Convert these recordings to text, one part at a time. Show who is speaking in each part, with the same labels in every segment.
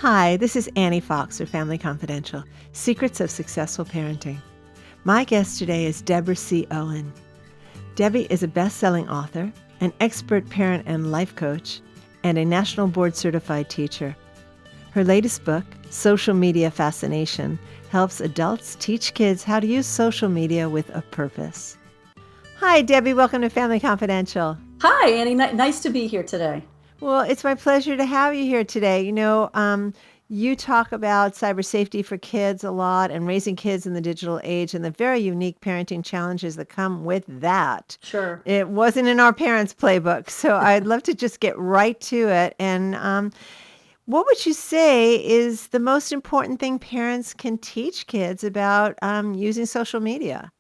Speaker 1: Hi, this is Annie Fox for Family Confidential, Secrets of Successful Parenting. My guest today is Deborah C. Owen. Debbie is a best-selling author, an expert parent and life coach, and a national board-certified teacher. Her latest book, Social Media Fascination, helps adults teach kids how to use social media with a purpose. Hi, Debbie. Welcome to Family Confidential.
Speaker 2: Hi, Annie. Nice to be here today.
Speaker 1: Well, it's my pleasure to have you here today. You talk about cyber safety for kids a lot and raising kids in the digital age and the very unique parenting challenges that come with that.
Speaker 2: Sure.
Speaker 1: It wasn't in our parents' playbook, so I'd love to just get right to it. And what would you say is the most important thing parents can teach kids about using social media?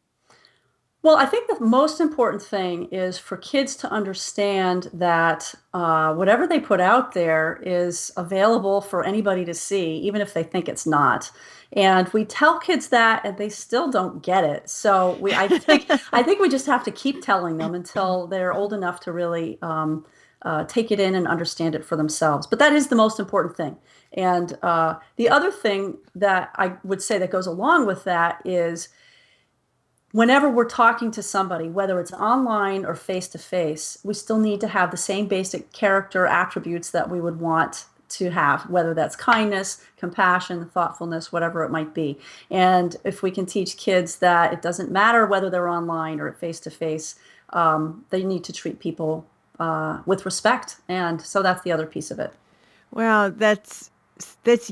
Speaker 2: Well, I think the most important thing is for kids to understand that whatever they put out there is available for anybody to see, even if they think it's not. And we tell kids that, and they still don't get it. So I think we just have to keep telling them until they're old enough to really take it in and understand it for themselves. But that is the most important thing. And the other thing that I would say that goes along with that is whenever we're talking to somebody, whether it's online or face to face, we still need to have the same basic character attributes that we would want to have, whether that's kindness, compassion, thoughtfulness, whatever it might be. And if we can teach kids that it doesn't matter whether they're online or face to face, they need to treat people with respect. And so that's the other piece of it.
Speaker 1: Well, that's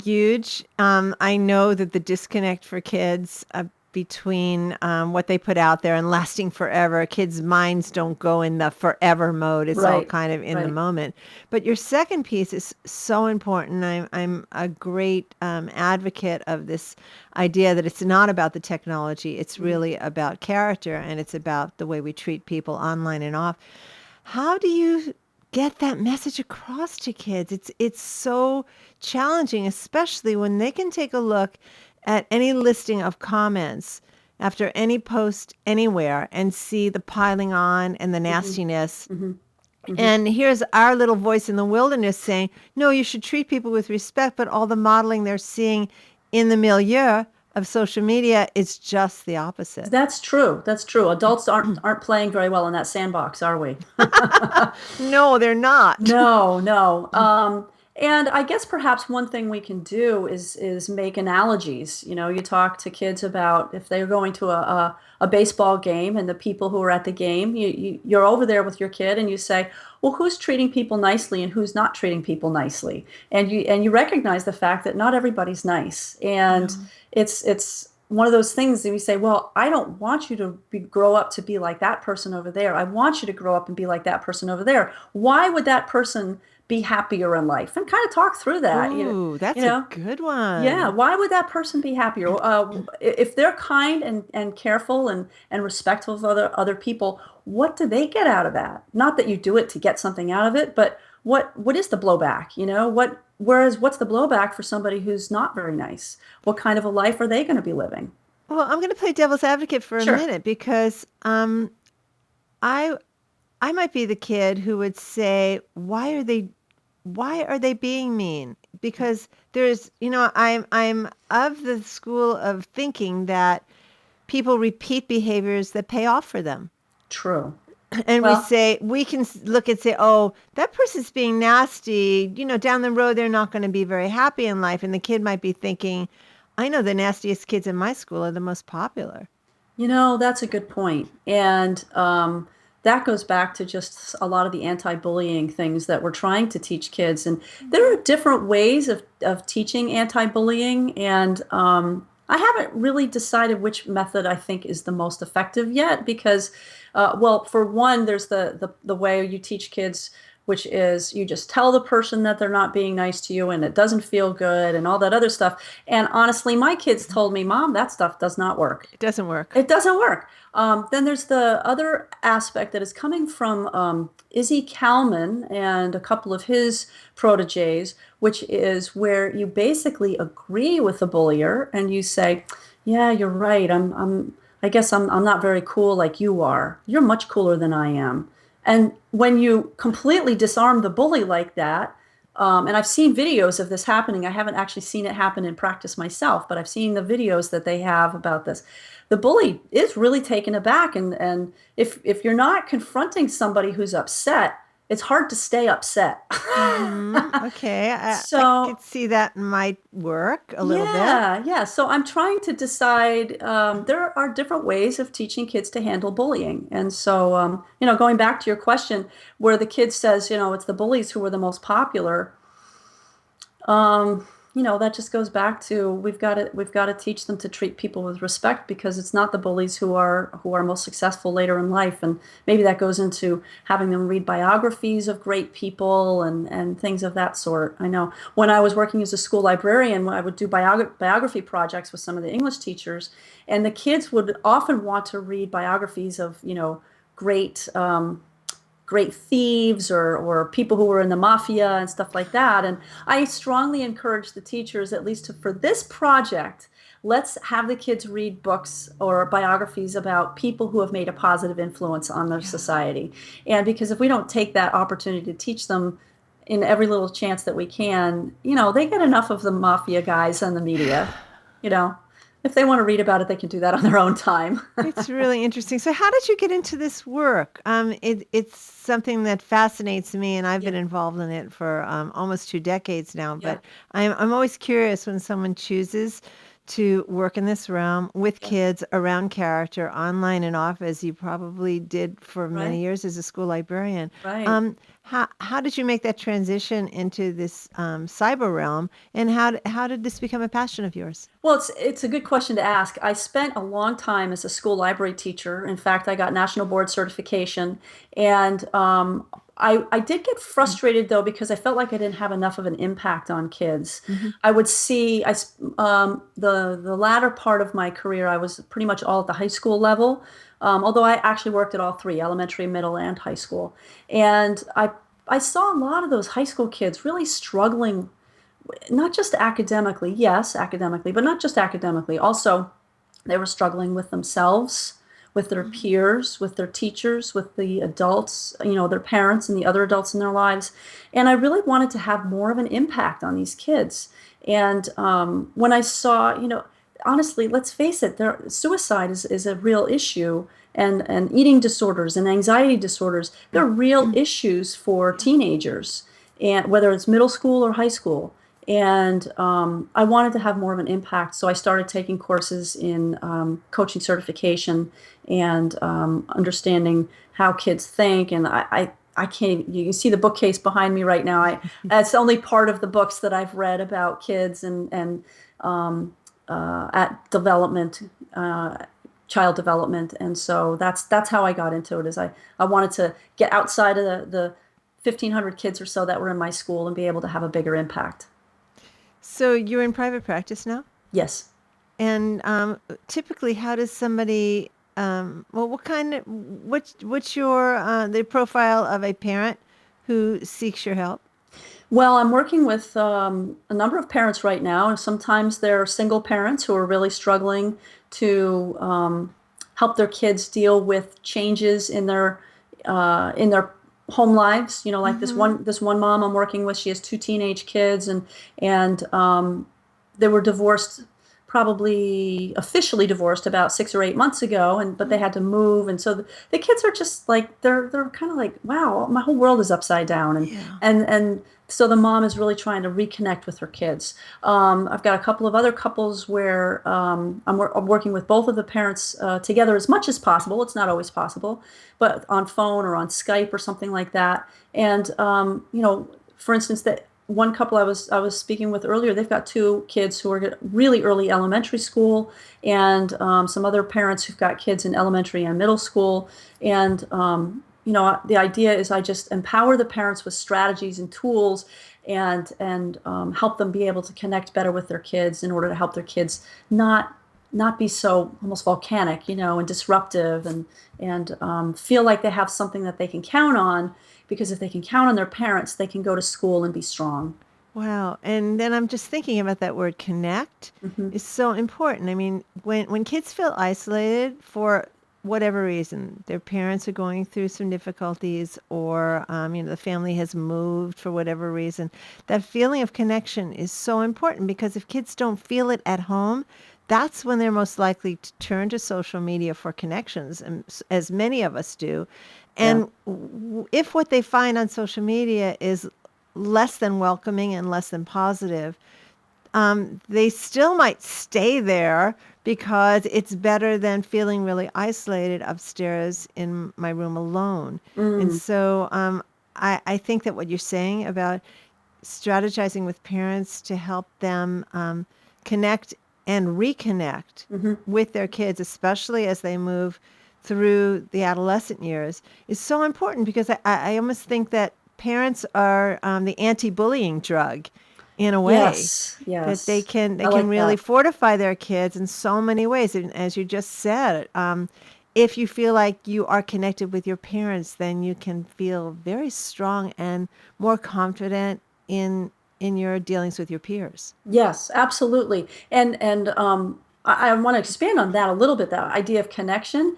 Speaker 1: huge. I know that the disconnect for kids between what they put out there and lasting forever, kids' minds don't go in the forever mode. It's all
Speaker 2: Right,
Speaker 1: kind of in the
Speaker 2: right.
Speaker 1: moment. But your second piece is so important. I'm a great advocate of this idea that it's not about the technology. It's
Speaker 2: Mhm.
Speaker 1: really about character, and it's about the way we treat people online and off. How do you get that message across to kids? It's so challenging, especially when they can take a look at any listing of comments after any post anywhere and see the piling on and the
Speaker 2: Mhm.
Speaker 1: nastiness.
Speaker 2: Mhm. Mhm.
Speaker 1: And here's our little voice in the wilderness saying, no, you should treat people with respect, but all the modeling they're seeing in the milieu of social media is just the opposite.
Speaker 2: That's true. That's true. Adults aren't playing very well in that sandbox, are we?
Speaker 1: No, they're not.
Speaker 2: No, no. And I guess perhaps one thing we can do is make analogies. You know, you talk to kids about if they're going to a baseball game and the people who are at the game, you're over there with your kid and you say, well, who's treating people nicely and who's not treating people nicely? And you recognize the fact that not everybody's nice. And
Speaker 1: No.
Speaker 2: it's one of those things that we say, well, I don't want you to grow up to be like that person over there. I want you to grow up and be like that person over there. Why would that person be happier in life? And kind of talk through that.
Speaker 1: Ooh,
Speaker 2: You
Speaker 1: that's a
Speaker 2: know,
Speaker 1: good
Speaker 2: yeah.
Speaker 1: one.
Speaker 2: Why would that person be happier? If they're kind and careful and respectful of other people, what do they get out of that? Not that you do it to get something out of it, but what is the blowback? You know, what's the blowback for somebody who's not very nice? What kind of a life are they going to be living?
Speaker 1: Well, I'm going to play devil's advocate for a
Speaker 2: Sure.
Speaker 1: minute because I I might be the kid who would say, why are they being mean? Because I'm of the school of thinking that people repeat behaviors that pay off for them.
Speaker 2: True.
Speaker 1: And
Speaker 2: Well,
Speaker 1: we can look and say, oh, that person's being nasty. Down the road, they're not going to be very happy in life. And the kid might be thinking, I know the nastiest kids in my school are the most popular.
Speaker 2: that's a good point. And that goes back to just a lot of the anti-bullying things that we're trying to teach kids. And there are different ways of teaching anti-bullying. And I haven't really decided which method I think is the most effective yet because, well, for one, there's the way you teach kids, which is you just tell the person that they're not being nice to you and it doesn't feel good and all that other stuff. And honestly, my kids told me, Mom, that stuff does not work.
Speaker 1: It doesn't work.
Speaker 2: It doesn't work. Then there's the other aspect that is coming from Izzy Kalman and a couple of his proteges, which is where you basically agree with the bullier and you say, "Yeah, you're right. I guess I'm not very cool like you are. You're much cooler than I am." And when you completely disarm the bully like that, And I've seen videos of this happening. I haven't actually seen it happen in practice myself, but I've seen the videos that they have about this. The bully is really taken aback, and if you're not confronting somebody who's upset, it's hard to stay upset.
Speaker 1: Okay, I
Speaker 2: So
Speaker 1: could see that might work a little bit.
Speaker 2: yeah, yeah. So I'm trying to decide. There are different ways of teaching kids to handle bullying, and so going back to your question, where the kid says, it's the bullies who were the most popular. Um, that just goes back to we've got to teach them to treat people with respect, because it's not the bullies who are most successful later in life. And maybe that goes into having them read biographies of great people and things of that sort. I know when I was working as a school librarian, I would do biography projects with some of the English teachers, and the kids would often want to read biographies of great great thieves or people who were in the mafia and stuff like that. And I strongly encourage the teachers, at least for this project, let's have the kids read books or biographies about people who have made a positive influence on their
Speaker 1: Yeah.
Speaker 2: society. And because if we don't take that opportunity to teach them in every little chance that we can, they get enough of the mafia guys and the media. You know, if they want to read about it, they can do that on their own time.
Speaker 1: It's really interesting. So, how did you get into this work? It's something that fascinates me, and I've
Speaker 2: Yeah,
Speaker 1: been involved in it for almost 2 decades now.
Speaker 2: yeah,
Speaker 1: But I'm always curious when someone chooses to work in this realm with
Speaker 2: yeah,
Speaker 1: kids around character, online and off, as you probably did for many
Speaker 2: right,
Speaker 1: years as a school librarian.
Speaker 2: right.
Speaker 1: How did you make that transition into this cyber realm, and how did this become a passion of yours?
Speaker 2: Well, it's a good question to ask. I spent a long time as a school library teacher. In fact, I got national board certification, and I did get frustrated though, because I felt like I didn't have enough of an impact on kids.
Speaker 1: Mm-hmm.
Speaker 2: I would see the latter part of my career, I was pretty much all at the high school level, although I actually worked at all three: elementary, middle, and high school. And I saw a lot of those high school kids really struggling, not just academically, yes, academically, but not just academically. Also, they were struggling with themselves, with their peers, with their teachers, with the adults, their parents and the other adults in their lives. And I really wanted to have more of an impact on these kids. And when I saw, honestly, let's face it, suicide is a real issue. And eating disorders and anxiety disorders, they're real issues for
Speaker 1: Yeah.
Speaker 2: teenagers, and whether it's middle school or high school. And I wanted to have more of an impact, so I started taking courses in coaching certification and understanding how kids think. And I can't. You can see the bookcase behind me right now. That's only part of the books that I've read about kids and at development, child development. And so that's how I got into it. Is I wanted to get outside of the 1,500 kids or so that were in my school and be able to have a bigger impact.
Speaker 1: So you're in private practice now?
Speaker 2: Yes.
Speaker 1: And typically, how does somebody, well, what's your the profile of a parent who seeks your help?
Speaker 2: Well, I'm working with a number of parents right now, and sometimes they're single parents who are really struggling to help their kids deal with changes in their home lives. Like this
Speaker 1: Mm-hmm.
Speaker 2: one mom I'm working with, she has two teenage kids, and they were divorced, probably officially divorced about 6 or 8 months ago, and but they had to move. And so the kids are just like, they're kind of like, wow, my whole world is upside down. and
Speaker 1: Yeah.
Speaker 2: and and so the mom is really trying to reconnect with her kids. I've got a couple of other couples where I'm working with both of the parents together as much as possible. It's not always possible, but on phone or on Skype or something like that. And for instance, that one couple I was speaking with earlier, they've got two kids who are at really early elementary school, and some other parents who've got kids in elementary and middle school. And the idea is I just empower the parents with strategies and tools, and help them be able to connect better with their kids in order to help their kids not be so almost volcanic, and disruptive, and feel like they have something that they can count on. Because if they can count on their parents, they can go to school and be strong.
Speaker 1: Wow. And then I'm just thinking about that word connect
Speaker 2: Hmm.
Speaker 1: is so important. I mean, when kids feel isolated for whatever reason, their parents are going through some difficulties, or the family has moved for whatever reason, that feeling of connection is so important, because if kids don't feel it at home, that's when they're most likely to turn to social media for connections, and as many of us do.
Speaker 2: Yeah.
Speaker 1: And if what they find on social media is less than welcoming and less than positive, they still might stay there because it's better than feeling really isolated upstairs in my room alone. And
Speaker 2: Mm.
Speaker 1: so I think that what you're saying about strategizing with parents to help them connect and reconnect
Speaker 2: Hmm.
Speaker 1: with their kids, especially as they move through the adolescent years, is so important, because I almost think that parents are the anti-bullying drug in a way,
Speaker 2: Yes,
Speaker 1: that they
Speaker 2: yes.
Speaker 1: can they
Speaker 2: I
Speaker 1: can
Speaker 2: like
Speaker 1: really
Speaker 2: that.
Speaker 1: fortify their kids in so many ways. And as you just said, if you feel like you are connected with your parents, then you can feel very strong and more confident in your dealings with your peers.
Speaker 2: Yes, absolutely. I want to expand on that a little bit, that idea of connection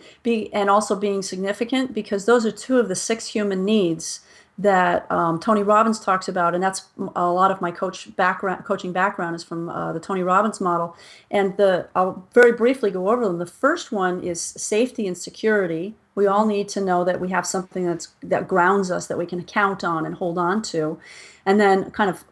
Speaker 2: and also being significant, because those are two of the six human needs that Tony Robbins talks about, and that's a lot of my coaching background is from the Tony Robbins model. And I'll very briefly go over them. The first one is safety and security. We all need to know that we have something that grounds us, that we can count on and hold on to. And then kind of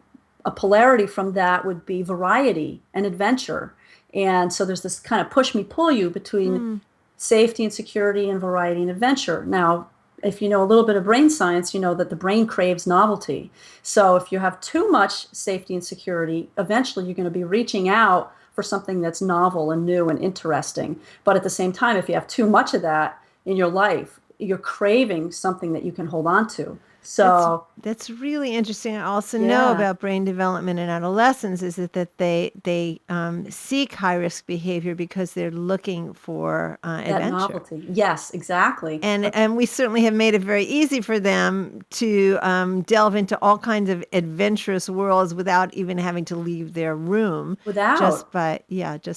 Speaker 2: a polarity from that would be variety and adventure. And so there's this kind of push me pull you between
Speaker 1: Mm.
Speaker 2: safety and security and variety and adventure. Now, if you know a little bit of brain science, you know that the brain craves novelty. So if you have too much safety and security, eventually you're going to be reaching out for something that's novel and new and interesting. But at the same time, if you have too much of that in your life, you're craving something that you can hold on to.
Speaker 1: That's
Speaker 2: So,
Speaker 1: that's really interesting. I also know
Speaker 2: yeah.
Speaker 1: about brain development in adolescents is that they seek high risk behavior because they're looking for
Speaker 2: That
Speaker 1: adventure.
Speaker 2: novelty. Yes, exactly.
Speaker 1: And we certainly have made it very easy for them to delve into all kinds of adventurous worlds without even having to leave their room,
Speaker 2: Without.
Speaker 1: just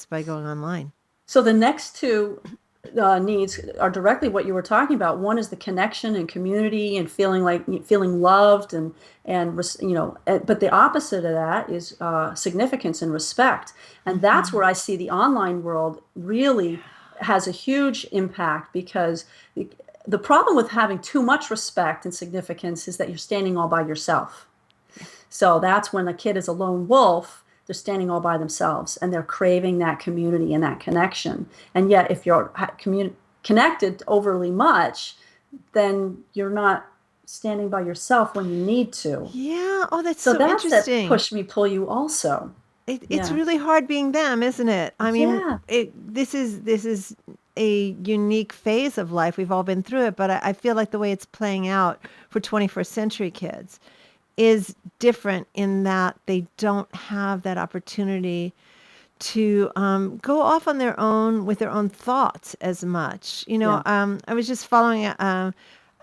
Speaker 1: by going online.
Speaker 2: So the next two needs are directly what you were talking about. One is the connection and community and feeling loved but the opposite of that is significance and respect. And that's
Speaker 1: Hmm.
Speaker 2: where I see the online world really has a huge impact, because the problem with having too much respect and significance is that you're standing all by yourself.
Speaker 1: Yeah.
Speaker 2: So that's when a kid is a lone wolf, they're standing all by themselves and they're craving that community and that connection. And yet, if you're connected overly much, then you're not standing by yourself when you need to.
Speaker 1: Yeah. Oh, that's
Speaker 2: So
Speaker 1: so
Speaker 2: that's that
Speaker 1: interesting.
Speaker 2: push me, pull you also.
Speaker 1: It's
Speaker 2: Yeah.
Speaker 1: really hard being them, isn't it? I mean,
Speaker 2: Yeah.
Speaker 1: this is a unique phase of life. We've all been through it, but I feel like the way it's playing out for 21st century kids is different, in that they don't have that opportunity to go off on their own with their own thoughts as much.
Speaker 2: Yeah.
Speaker 1: I was just following a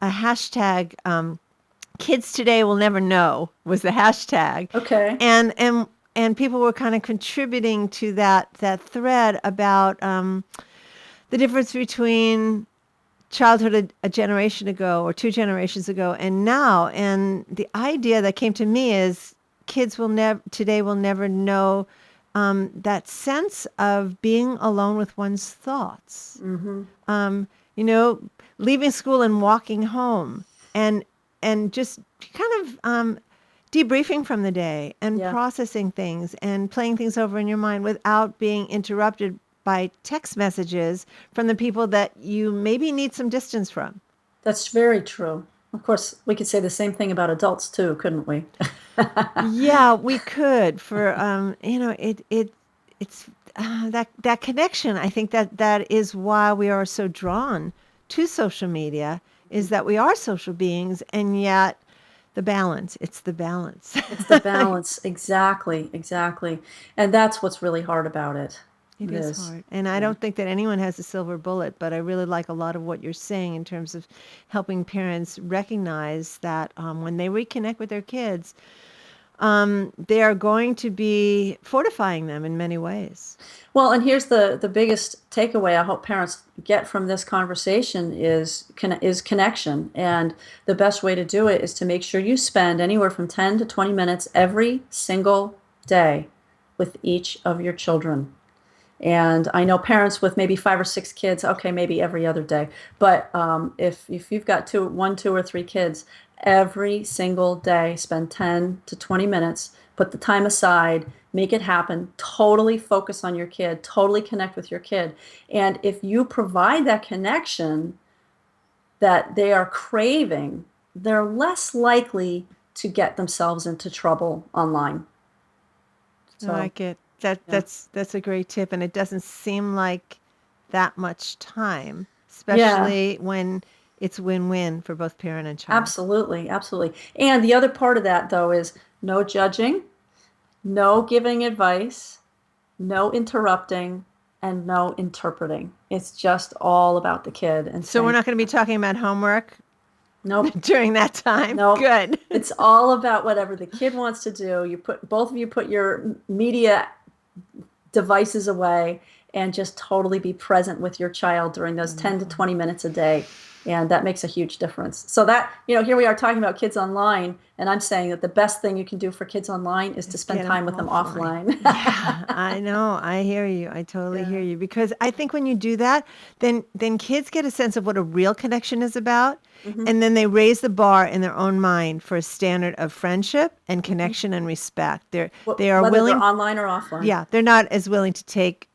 Speaker 1: hashtag. Kids today will never know was the hashtag,
Speaker 2: Okay.
Speaker 1: and people were kind of contributing to that thread about the difference between childhood a generation ago or two generations ago and now. And the idea that came to me is kids will never know that sense of being alone with one's thoughts.
Speaker 2: Mm-hmm.
Speaker 1: um, you know, Leaving school and walking home, and just kind of debriefing from the day and
Speaker 2: Yeah.
Speaker 1: processing things and playing things over in your mind without being interrupted by text messages from the people that you maybe need some distance from.
Speaker 2: That's very true. Of course, we could say the same thing about adults too, couldn't we?
Speaker 1: Yeah, we could for it's that connection. I think that is why we are so drawn to social media, is that we are social beings, and yet it's the balance.
Speaker 2: It's the balance. Exactly, exactly. And that's what's really hard about it.
Speaker 1: It
Speaker 2: It
Speaker 1: is
Speaker 2: is.
Speaker 1: hard. And I
Speaker 2: Yeah.
Speaker 1: don't think that anyone has a silver bullet, but I really like a lot of what you're saying in terms of helping parents recognize that when they reconnect with their kids, they are going to be fortifying them in many ways.
Speaker 2: Well, and here's the biggest takeaway I hope parents get from this conversation is connection. And the best way to do it is to make sure you spend anywhere from 10 to 20 minutes every single day with each of your children. And I know parents with maybe 5 or 6 kids, okay, maybe every other day. But if you've got 1, 2, or 3 kids, every single day, spend 10 to 20 minutes, put the time aside, make it happen, totally focus on your kid, totally connect with your kid. And if you provide that connection that they are craving, they're less likely to get themselves into trouble online.
Speaker 1: I like it. That's a great tip, and it doesn't seem like that much time, especially when it's win-win for both parent and child.
Speaker 2: Absolutely, absolutely. And the other part of that, though, is no judging, no giving advice, no interrupting, and no interpreting. It's just all about the kid. And
Speaker 1: so we're not going to be talking about homework.
Speaker 2: Nope.
Speaker 1: During that time.
Speaker 2: Nope.
Speaker 1: Good.
Speaker 2: It's all about whatever the kid wants to do. Both of you put your media devices away and just totally be present with your child during those 10 to 20 minutes a day. And that makes a huge difference. So that, here we are talking about kids online, and I'm saying that the best thing you can do for kids online is to spend time with them offline.
Speaker 1: Yeah, I know. I hear you. I totally hear you. Because I think when you do that, then kids get a sense of what a real connection is about. Mm-hmm. And then they raise the bar in their own mind for a standard of friendship and connection and respect. They are
Speaker 2: whether
Speaker 1: willing,
Speaker 2: they're online or offline.
Speaker 1: Yeah, they're not as willing to take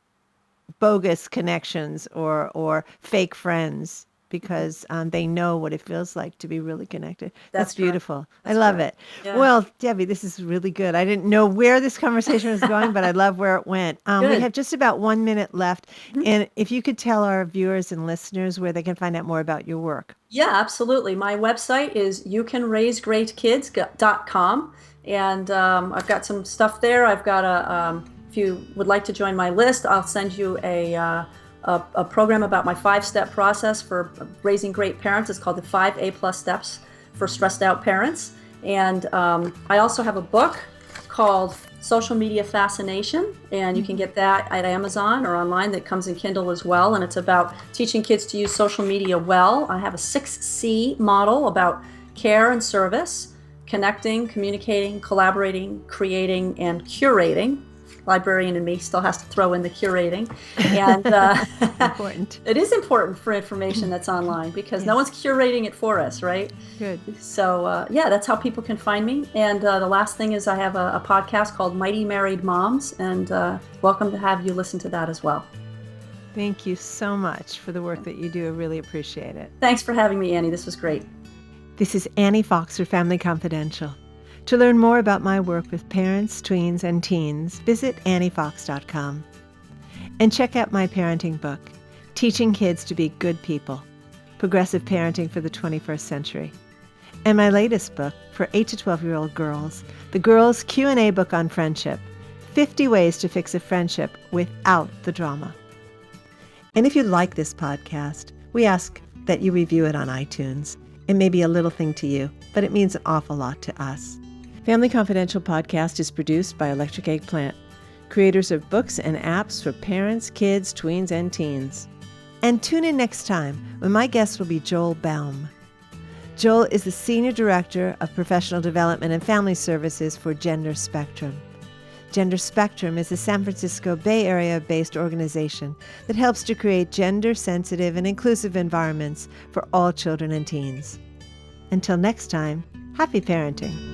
Speaker 1: bogus connections or fake friends, because they know what it feels like to be really connected. That's beautiful. I love it. Yeah. Well, Debbie, this is really good. I didn't know where this conversation was going, but I love where it went. We have just about 1 minute left. Mm-hmm. And if you could tell our viewers and listeners where they can find out more about your work.
Speaker 2: Yeah, absolutely. My website is youcanraisegreatkids.com. And I've got some stuff there. I've got if you would like to join my list, I'll send you a program about my 5-step process for raising great parents. It's called the 5 A+ Steps for Stressed Out Parents. And I also have a book called Social Media Fascination, and you can get that at Amazon or online. That comes in Kindle as well, and it's about teaching kids to use social media well. I have a 6C model about care and service, connecting, communicating, collaborating, creating, and curating. Librarian in me still has to throw in the curating. And
Speaker 1: important.
Speaker 2: It is important for information that's online, because no one's curating it for us, right?
Speaker 1: Good.
Speaker 2: So that's how people can find me. And the last thing is I have a podcast called Mighty Married Moms, and welcome to have you listen to that as well.
Speaker 1: Thank you so much for the work that you do. I really appreciate it.
Speaker 2: Thanks for having me, Annie. This was great.
Speaker 1: This is Annie Fox for Family Confidential. To learn more about my work with parents, tweens, and teens, visit anniefox.com. And check out my parenting book, Teaching Kids to Be Good People, Progressive Parenting for the 21st Century. And my latest book for 8 to 12-year-old girls, the Girls Q&A Book on Friendship, 50 Ways to Fix a Friendship Without the Drama. And if you like this podcast, we ask that you review it on iTunes. It may be a little thing to you, but it means an awful lot to us. Family Confidential podcast is produced by Electric Eggplant, creators of books and apps for parents, kids, tweens, and teens. And tune in next time when my guest will be Joel Baum. Joel is the Senior Director of Professional Development and Family Services for Gender Spectrum. Gender Spectrum is a San Francisco Bay Area-based organization that helps to create gender-sensitive and inclusive environments for all children and teens. Until next time, happy parenting.